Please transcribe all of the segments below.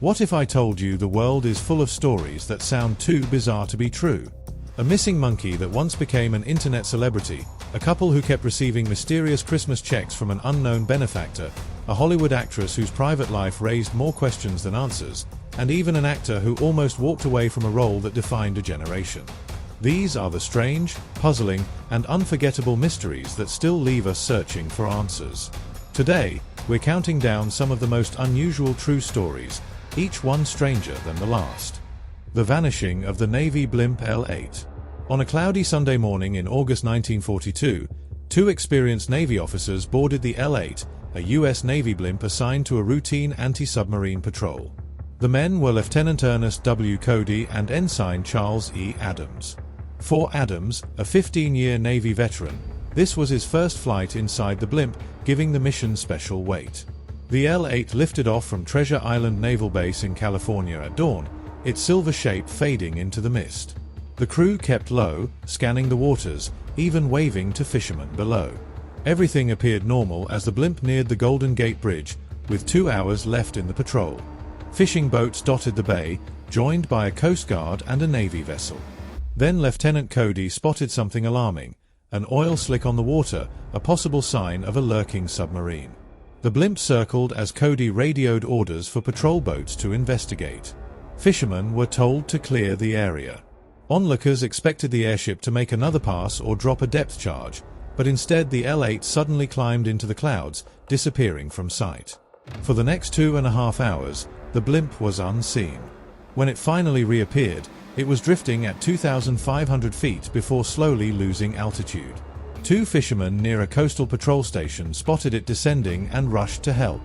What if I told you the world is full of stories that sound too bizarre to be true? A missing monkey that once became an internet celebrity, a couple who kept receiving mysterious Christmas checks from an unknown benefactor, a Hollywood actress whose private life raised more questions than answers, and even an actor who almost walked away from a role that defined a generation. These are the strange, puzzling, and unforgettable mysteries that still leave us searching for answers. Today, we're counting down some of the most unusual true stories, each one stranger than the last. The vanishing of the Navy blimp L-8. On a cloudy Sunday morning in August 1942, two experienced Navy officers boarded the L-8, a U.S. Navy blimp assigned to a routine anti-submarine patrol. The men were Lieutenant Ernest W. Cody and Ensign Charles E. Adams. For Adams, a 15-year Navy veteran, this was his first flight inside the blimp, giving the mission special weight. The L-8 lifted off from Treasure Island Naval Base in California at dawn, its silver shape fading into the mist. The crew kept low, scanning the waters, even waving to fishermen below. Everything appeared normal as the blimp neared the Golden Gate Bridge, with 2 hours left in the patrol. Fishing boats dotted the bay, joined by a Coast Guard and a Navy vessel. Then Lieutenant Cody spotted something alarming, an oil slick on the water, a possible sign of a lurking submarine. The blimp circled as Cody radioed orders for patrol boats to investigate. Fishermen were told to clear the area. Onlookers expected the airship to make another pass or drop a depth charge, but instead the L-8 suddenly climbed into the clouds, disappearing from sight. For the next 2.5 hours, the blimp was unseen. When it finally reappeared, it was drifting at 2,500 feet before slowly losing altitude. Two fishermen near a coastal patrol station spotted it descending and rushed to help.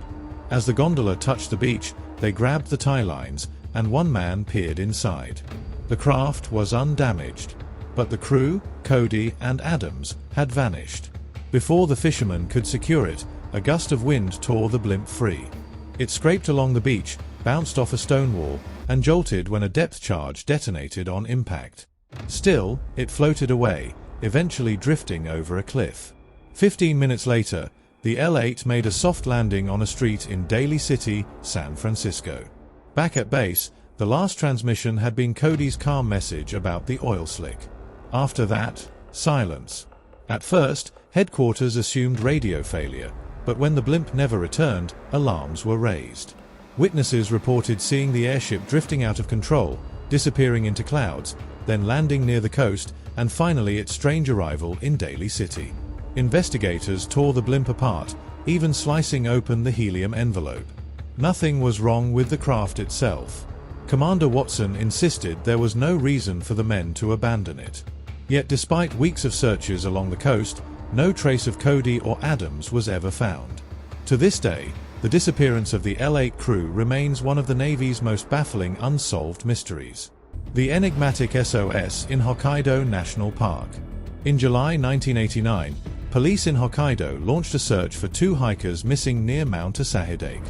As the gondola touched the beach, they grabbed the tie lines, and one man peered inside. The craft was undamaged, but the crew, Cody and Adams, had vanished. Before the fishermen could secure it, a gust of wind tore the blimp free. It scraped along the beach, bounced off a stone wall, and jolted when a depth charge detonated on impact. Still, it floated away, eventually drifting over a cliff. 15 minutes later, the L-8 made a soft landing on a street in Daly City, San Francisco. Back at base, the last transmission had been Cody's calm message about the oil slick. After that, silence. At first, headquarters assumed radio failure, but when the blimp never returned, alarms were raised. Witnesses reported seeing the airship drifting out of control, disappearing into clouds, then landing near the coast, and finally its strange arrival in Daly City. Investigators tore the blimp apart, even slicing open the helium envelope. Nothing was wrong with the craft itself. Commander Watson insisted there was no reason for the men to abandon it. Yet despite weeks of searches along the coast, no trace of Cody or Adams was ever found. To this day, the disappearance of the L-8 crew remains one of the Navy's most baffling unsolved mysteries. The enigmatic SOS in Hokkaido National Park. In July 1989, police in Hokkaido launched a search for two hikers missing near Mount Asahidake.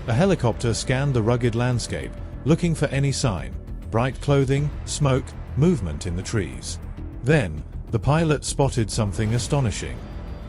A helicopter scanned the rugged landscape, looking for any sign: bright clothing, smoke, movement in the trees. Then, the pilot spotted something astonishing.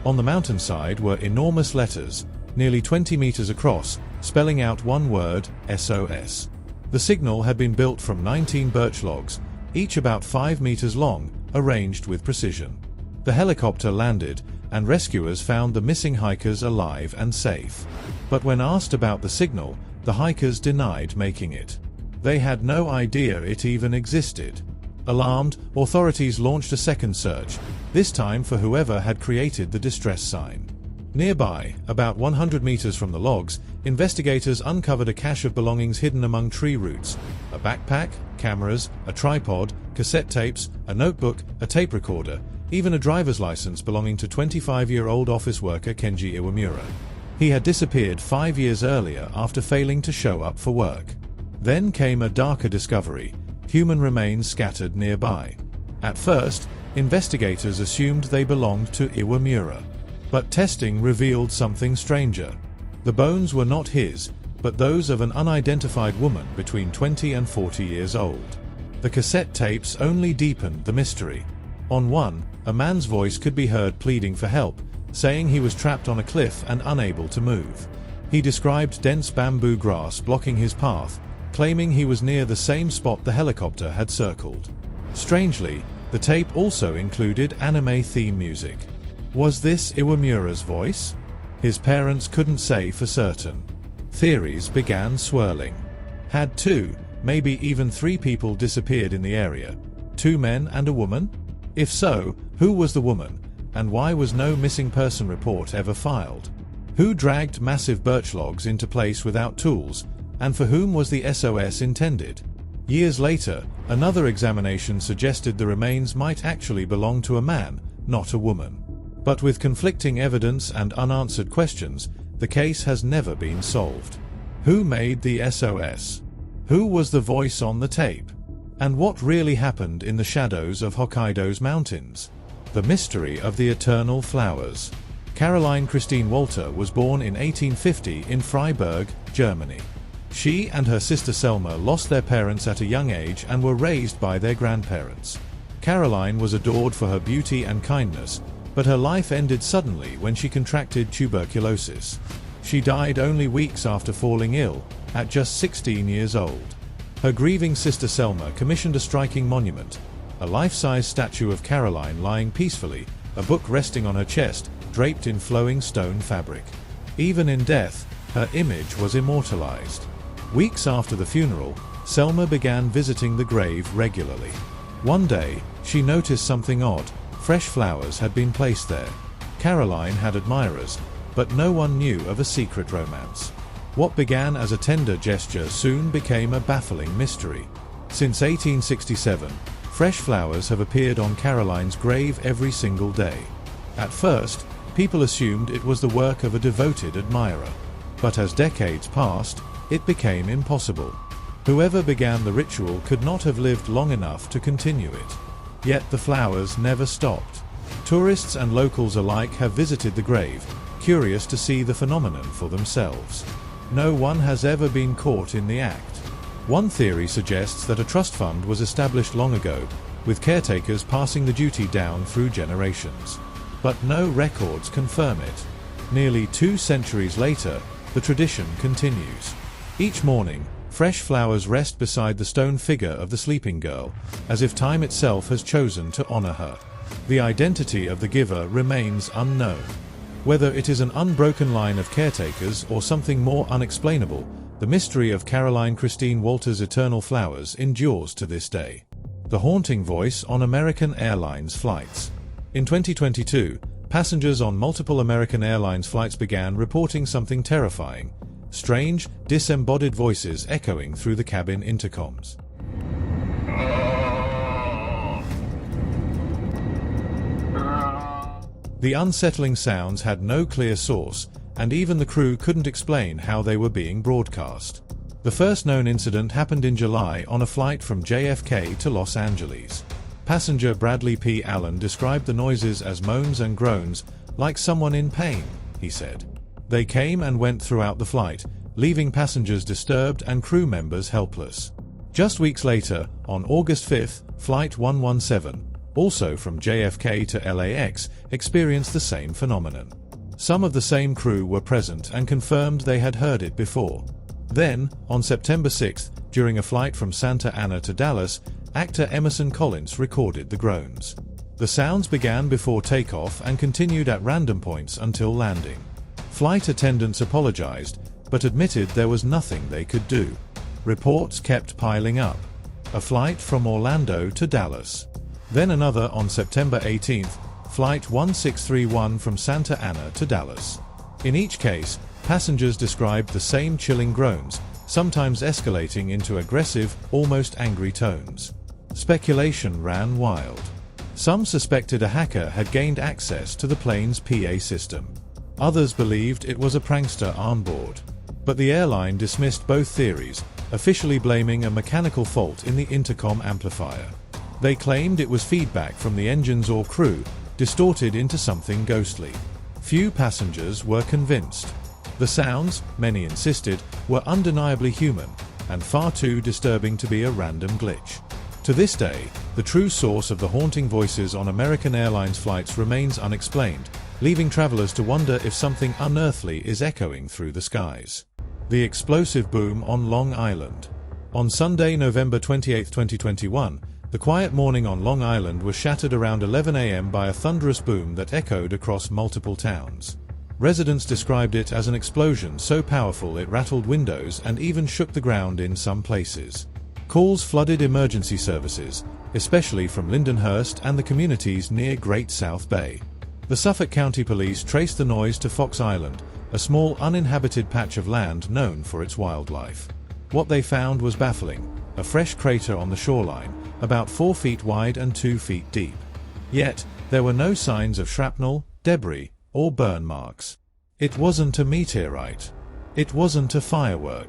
On the mountainside were enormous letters, nearly 20 meters across, spelling out one word: SOS. The signal had been built from 19 birch logs, each about 5 meters long, arranged with precision. The helicopter landed, and rescuers found the missing hikers alive and safe. But when asked about the signal, the hikers denied making it. They had no idea it even existed. Alarmed, authorities launched a second search, this time for whoever had created the distress sign. Nearby, about 100 meters from the logs, investigators uncovered a cache of belongings hidden among tree roots: a backpack, cameras, a tripod, cassette tapes, a notebook, a tape recorder, even a driver's license belonging to 25-year-old office worker Kenji Iwamura. He had disappeared 5 years earlier after failing to show up for work. Then came a darker discovery: human remains scattered nearby. At first, investigators assumed they belonged to Iwamura. But testing revealed something stranger. The bones were not his, but those of an unidentified woman between 20 and 40 years old. The cassette tapes only deepened the mystery. On one, a man's voice could be heard pleading for help, saying he was trapped on a cliff and unable to move. He described dense bamboo grass blocking his path, claiming he was near the same spot the helicopter had circled. Strangely, the tape also included anime theme music. Was this Iwamura's voice? His parents couldn't say for certain. Theories began swirling. Had 2, maybe even 3 people disappeared in the area? 2 men and a woman? If so, who was the woman, and why was no missing person report ever filed? Who dragged massive birch logs into place without tools, and for whom was the SOS intended? Years later, another examination suggested the remains might actually belong to a man, not a woman. But with conflicting evidence and unanswered questions, the case has never been solved. Who made the SOS? Who was the voice on the tape? And what really happened in the shadows of Hokkaido's mountains? The mystery of the eternal flowers. Caroline Christine Walter was born in 1850 in Freiburg, Germany. She and her sister Selma lost their parents at a young age and were raised by their grandparents. Caroline was adored for her beauty and kindness, but her life ended suddenly when she contracted tuberculosis. She died only weeks after falling ill, at just 16 years old. Her grieving sister Selma commissioned a striking monument, a life-size statue of Caroline lying peacefully, a book resting on her chest, draped in flowing stone fabric. Even in death, her image was immortalized. Weeks after the funeral, Selma began visiting the grave regularly. One day, she noticed something odd. Fresh flowers had been placed there. Caroline had admirers, but no one knew of a secret romance. What began as a tender gesture soon became a baffling mystery. Since 1867, fresh flowers have appeared on Caroline's grave every single day. At first, people assumed it was the work of a devoted admirer. But as decades passed, it became impossible. Whoever began the ritual could not have lived long enough to continue it. Yet the flowers never stopped. Tourists and locals alike have visited the grave, curious to see the phenomenon for themselves. No one has ever been caught in the act. One theory suggests that a trust fund was established long ago, with caretakers passing the duty down through generations. But no records confirm it. Nearly 2 centuries later, the tradition continues. Each morning, fresh flowers rest beside the stone figure of the sleeping girl, as if time itself has chosen to honor her. The identity of the giver remains unknown. Whether it is an unbroken line of caretakers or something more unexplainable, the mystery of Caroline Christine Walter's eternal flowers endures to this day. The haunting voice on American Airlines flights. In 2022, passengers on multiple American Airlines flights began reporting something terrifying: strange, disembodied voices echoing through the cabin intercoms. The unsettling sounds had no clear source, and even the crew couldn't explain how they were being broadcast. The first known incident happened in July on a flight from JFK to Los Angeles. Passenger Bradley P. Allen described the noises as moans and groans, like someone in pain, he said. They came and went throughout the flight, leaving passengers disturbed and crew members helpless. Just weeks later, on August 5, Flight 117, also from JFK to LAX, experienced the same phenomenon. Some of the same crew were present and confirmed they had heard it before. Then, on September 6, during a flight from Santa Ana to Dallas, actor Emerson Collins recorded the groans. The sounds began before takeoff and continued at random points until landing. Flight attendants apologized, but admitted there was nothing they could do. Reports kept piling up. A flight from Orlando to Dallas. Then another on September 18, Flight 1631 from Santa Ana to Dallas. In each case, passengers described the same chilling groans, sometimes escalating into aggressive, almost angry tones. Speculation ran wild. Some suspected a hacker had gained access to the plane's PA system. Others believed it was a prankster on board. But the airline dismissed both theories, officially blaming a mechanical fault in the intercom amplifier. They claimed it was feedback from the engines or crew, distorted into something ghostly. Few passengers were convinced. The sounds, many insisted, were undeniably human, and far too disturbing to be a random glitch. To this day, the true source of the haunting voices on American Airlines flights remains unexplained, leaving travelers to wonder if something unearthly is echoing through the skies. The explosive boom on Long Island. On Sunday, November 28, 2021, the quiet morning on Long Island was shattered around 11 a.m. by a thunderous boom that echoed across multiple towns. Residents described it as an explosion so powerful it rattled windows and even shook the ground in some places. Calls flooded emergency services, especially from Lindenhurst and the communities near Great South Bay. The Suffolk County Police traced the noise to Fox Island, a small uninhabited patch of land known for its wildlife. What they found was baffling: a fresh crater on the shoreline, about 4 feet wide and 2 feet deep. Yet, there were no signs of shrapnel, debris, or burn marks. It wasn't a meteorite. It wasn't a firework.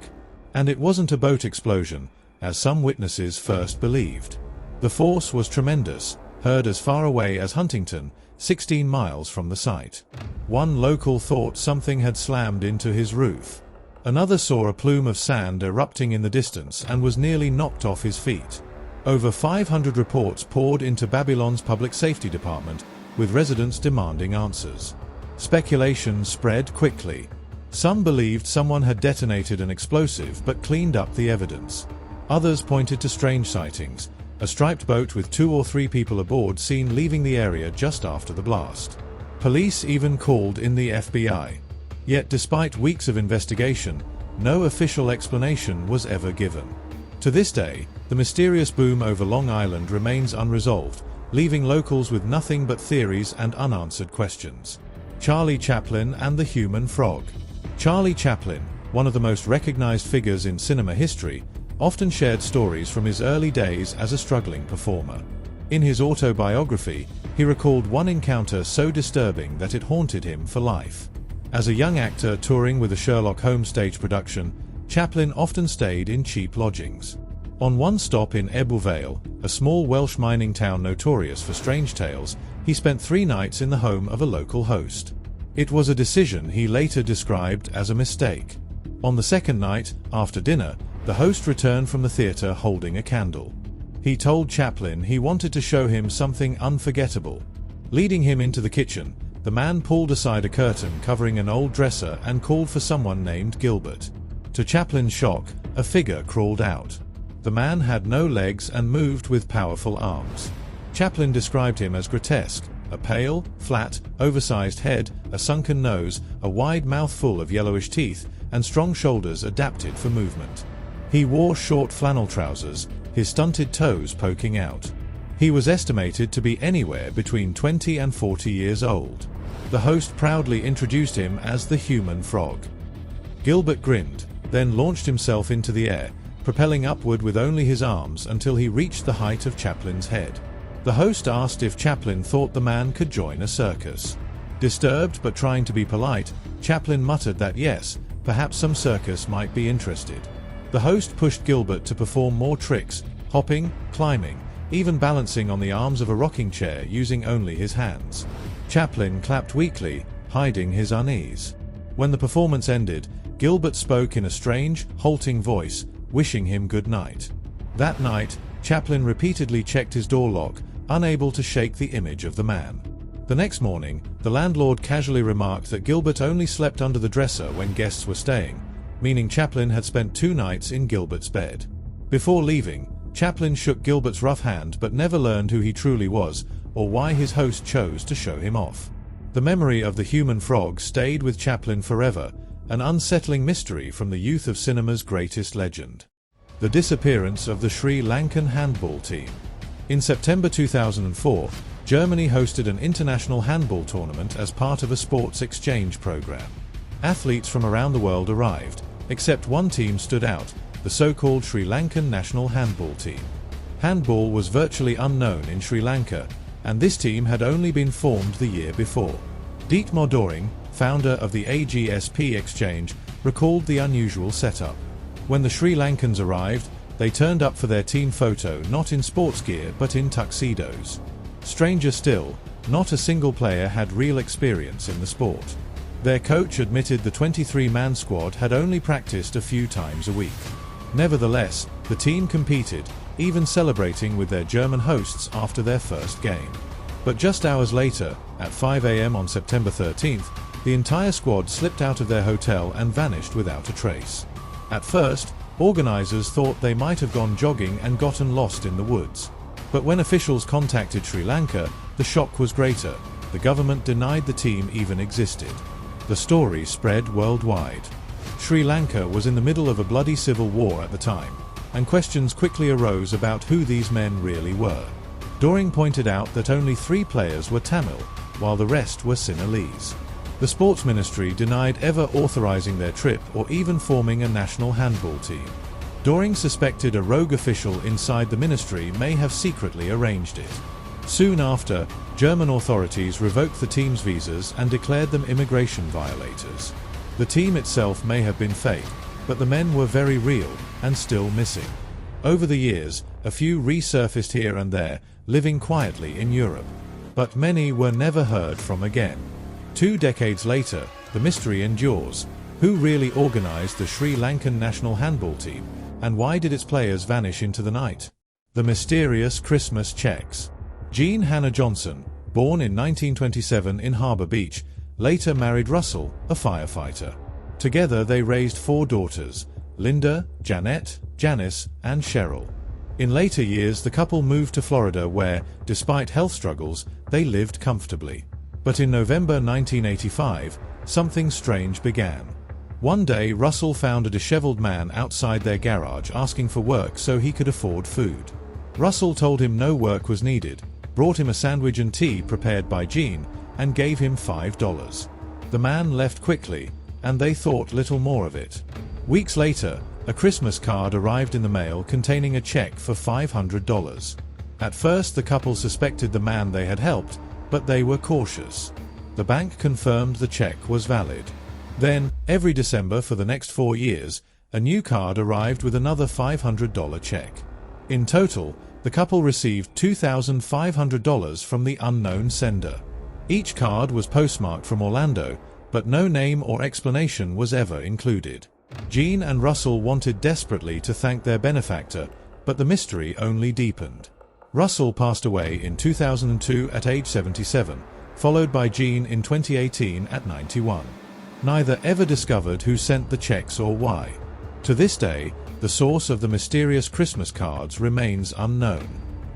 And it wasn't a boat explosion, as some witnesses first believed. The force was tremendous, heard as far away as Huntington, 16 miles from the site. One local thought something had slammed into his roof. Another saw a plume of sand erupting in the distance and was nearly knocked off his feet. Over 500 reports poured into Babylon's public safety department, with residents demanding answers. Speculation spread quickly. Some believed someone had detonated an explosive but cleaned up the evidence. Others pointed to strange sightings: a striped boat with 2 or 3 people aboard seen leaving the area just after the blast. Police even called in the FBI. Yet despite weeks of investigation, no official explanation was ever given. To this day, the mysterious boom over Long Island remains unresolved, leaving locals with nothing but theories and unanswered questions. Charlie Chaplin and the Human Frog. Charlie Chaplin, one of the most recognized figures in cinema history, often shared stories from his early days as a struggling performer. In his autobiography, he recalled one encounter so disturbing that it haunted him for life. As a young actor touring with a Sherlock Holmes stage production, Chaplin often stayed in cheap lodgings. On one stop in Ebbw Vale, a small Welsh mining town notorious for strange tales, he spent 3 nights in the home of a local host. It was a decision he later described as a mistake. On the second night, after dinner, the host returned from the theater holding a candle. He told Chaplin he wanted to show him something unforgettable. Leading him into the kitchen, the man pulled aside a curtain covering an old dresser and called for someone named Gilbert. To Chaplin's shock, a figure crawled out. The man had no legs and moved with powerful arms. Chaplin described him as grotesque: a pale, flat, oversized head, a sunken nose, a wide mouth full of yellowish teeth, and strong shoulders adapted for movement. He wore short flannel trousers, his stunted toes poking out. He was estimated to be anywhere between 20 and 40 years old. The host proudly introduced him as the Human Frog. Gilbert grinned, then launched himself into the air, propelling upward with only his arms until he reached the height of Chaplin's head. The host asked if Chaplin thought the man could join a circus. Disturbed but trying to be polite, Chaplin muttered that yes, perhaps some circus might be interested. The host pushed Gilbert to perform more tricks, hopping, climbing, even balancing on the arms of a rocking chair using only his hands. Chaplin clapped weakly, hiding his unease. When the performance ended, Gilbert spoke in a strange, halting voice, wishing him good night. That night, Chaplin repeatedly checked his door lock, unable to shake the image of the man. The next morning, the landlord casually remarked that Gilbert only slept under the dresser when guests were staying, meaning Chaplin had spent 2 nights in Gilbert's bed. Before leaving, Chaplin shook Gilbert's rough hand but never learned who he truly was, or why his host chose to show him off. The memory of the Human Frog stayed with Chaplin forever, an unsettling mystery from the youth of cinema's greatest legend. The disappearance of the Sri Lankan handball team. In September 2004, Germany hosted an international handball tournament as part of a sports exchange program. Athletes from around the world arrived, except one team stood out: the so-called Sri Lankan national handball team. Handball was virtually unknown in Sri Lanka, and this team had only been formed the year before. Dietmar Doring, founder of the AGSP exchange, recalled the unusual setup. When the Sri Lankans arrived, they turned up for their team photo not in sports gear but in tuxedos. Stranger still, not a single player had real experience in the sport. Their coach admitted the 23-man squad had only practiced a few times a week. Nevertheless, the team competed, even celebrating with their German hosts after their first game. But just hours later, at 5 a.m. on September 13th, the entire squad slipped out of their hotel and vanished without a trace. At first, Organizers thought they might have gone jogging and gotten lost in the woods. But when officials contacted Sri Lanka, the shock was greater. The government denied the team even existed. The story spread worldwide. Sri Lanka was in the middle of a bloody civil war at the time, and questions quickly arose about who these men really were. Doring pointed out that only 3 players were Tamil, while the rest were Sinhalese. The sports ministry denied ever authorizing their trip or even forming a national handball team. Doring suspected a rogue official inside the ministry may have secretly arranged it. Soon after, German authorities revoked the team's visas and declared them immigration violators. The team itself may have been fake, but the men were very real and still missing. Over the years, a few resurfaced here and there, living quietly in Europe. But many were never heard from again. 2 decades later, the mystery endures. Who really organized the Sri Lankan national handball team, and why did its players vanish into the night? The mysterious Christmas checks. Jean Hannah Johnson, born in 1927 in Harbour Beach, later married Russell, a firefighter. Together they raised 4 daughters, Linda, Janet, Janice, and Cheryl. In later years the couple moved to Florida where, despite health struggles, they lived comfortably. But in November 1985, something strange began. One day Russell found a disheveled man outside their garage asking for work so he could afford food. Russell told him no work was needed, brought him a sandwich and tea prepared by Jean, and gave him $5. The man left quickly, and they thought little more of it. Weeks later, a Christmas card arrived in the mail containing a check for $500. At first the couple suspected the man they had helped, but they were cautious. The bank confirmed the check was valid. Then, every December for the next 4 years, a new card arrived with another $500 check. In total, the couple received $2,500 from the unknown sender. Each card was postmarked from Orlando, but no name or explanation was ever included. Jean and Russell wanted desperately to thank their benefactor, but the mystery only deepened. Russell passed away in 2002 at age 77, followed by Jean in 2018 at 91. Neither ever discovered who sent the checks or why. To this day, the source of the mysterious Christmas cards remains unknown.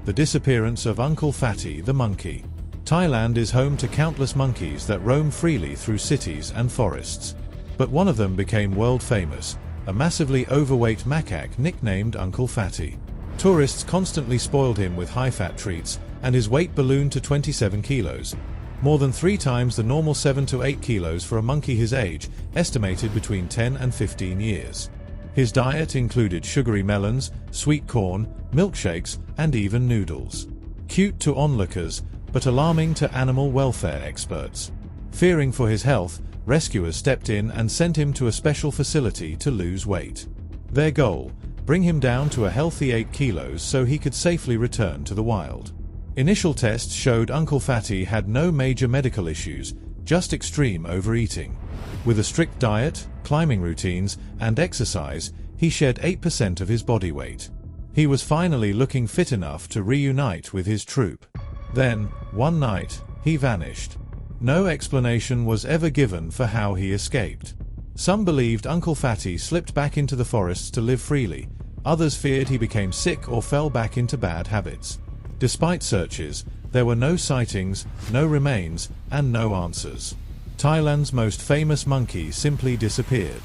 The disappearance of Uncle Fatty the monkey. Thailand is home to countless monkeys that roam freely through cities and forests. But one of them became world famous, a massively overweight macaque nicknamed Uncle Fatty. Tourists constantly spoiled him with high-fat treats, and his weight ballooned to 27 kilos. More than 3 times the normal 7 to 8 kilos for a monkey his age, estimated between 10 and 15 years. His diet included sugary melons, sweet corn, milkshakes, and even noodles. Cute to onlookers, but alarming to animal welfare experts. Fearing for his health, rescuers stepped in and sent him to a special facility to lose weight. Their goal: bring him down to a healthy 8 kilos so he could safely return to the wild. Initial tests showed Uncle Fatty had no major medical issues, just extreme overeating. With a strict diet, climbing routines, and exercise, he shed 8% of his body weight. He was finally looking fit enough to reunite with his troop. Then, one night, he vanished. No explanation was ever given for how he escaped. Some believed Uncle Fatty slipped back into the forests to live freely. Others feared he became sick or fell back into bad habits. Despite searches, there were no sightings, no remains, and no answers. Thailand's most famous monkey simply disappeared.